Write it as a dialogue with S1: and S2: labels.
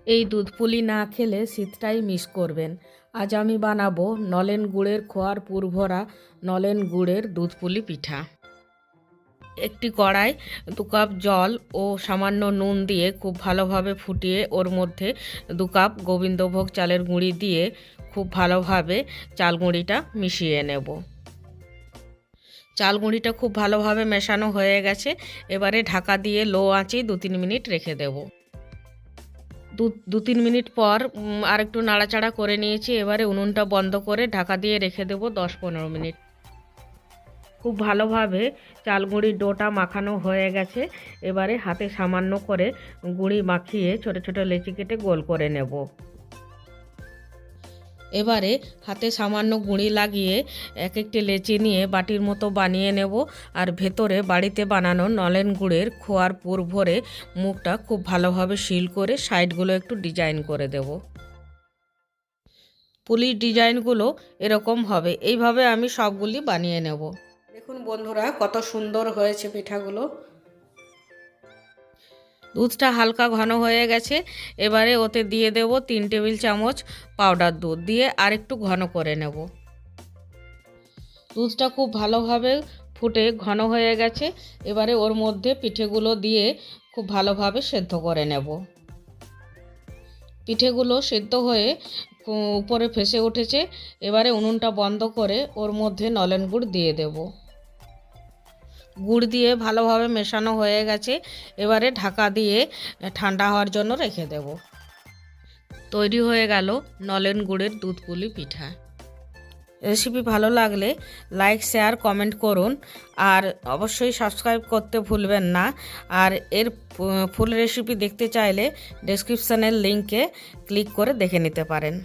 S1: এই দুধ পুলি না খেলে শীতটাই মিস করবেন। আজ আমি বানাবো নলেন গুড়ের খোয়ার পুর ভরা নলেন গুড়ের দুধ পুলি পিঠা। একটি কড়াই 2 কাপ জল ও সামান্য নুন দিয়ে খুব ভালোভাবে ফুটিয়ে ওর মধ্যে 2 কাপ গোবিন্দভোগ চালের গুঁড়ি দিয়ে খুব ভালোভাবে চাল গুঁড়িটা মিশিয়ে নেব। চাল গুঁড়িটা খুব ভালোভাবে মেশানো হয়ে গেছে। এবারে ঢাকা দিয়ে লো আঁচে 2-3 মিনিট রেখে দেব। 2-3 মিনিট পর আরেকটু নাড়াচাড়া করে নিয়েছি। এবারে উনুনটা বন্ধ করে ঢাকা দিয়ে রেখে দেব 10-15 মিনিট। খুব ভালোভাবে চাল গুঁড়ির ডোটা মাখানো হয়ে গেছে। এবারে হাতে সামান্য করে গুঁড়ি মাখিয়ে ছোট ছোট লেচি কেটে গোল করে নেব। এবারে হাতে সামান্য গুঁড়ি লাগিয়ে এক একটি লেচি নিয়ে বাটির মতো বানিয়ে নেব। আর ভেতরে বাড়িতে বানানো নলেন গুড়ের খোয়ার পুর ভরে মুখটা খুব ভালোভাবে সিল করে সাইডগুলো একটু ডিজাইন করে দেব। পুলির ডিজাইনগুলো এরকম হবে। এইভাবে আমি সবগুলি বানিয়ে নেব। দেখুন বন্ধুরা, কত সুন্দর হয়েছে পিঠাগুলো। দুধটা হালকা ঘন হয়ে গেছে। এবারে ওতে দিয়ে দেব 3 টেবিল চামচ পাউডার দুধ, দিয়ে আরেকটু ঘন করে নেব। দুধটা খুব ভালোভাবে ফুটে ঘন হয়ে গেছে। এবারে ওর মধ্যে পিঠেগুলো দিয়ে খুব ভালোভাবে সেদ্ধ করে নেব। পিঠেগুলো সেদ্ধ হয়ে উপরে ভেসে উঠেছে। এবারে উনুনটা বন্ধ করে ওর মধ্যে নলেন গুড় দিয়ে দেব। গুড় দিয়ে ভালোভাবে মেশানো হয়ে গেছে। এবারে ঢাকা দিয়ে ঠান্ডা হওয়ার জন্য রেখে দেব। তৈরি হয়ে গেল নলেন গুড়ের দুধ পুলি পিঠা। রেসিপি ভালো লাগলে লাইক, শেয়ার, কমেন্ট করুন। আর অবশ্যই সাবস্ক্রাইব করতে ভুলবেন না। আর এর ফুল রেসিপি দেখতে চাইলে ডেসক্রিপশানের লিংকে ক্লিক করে দেখে নিতে পারেন।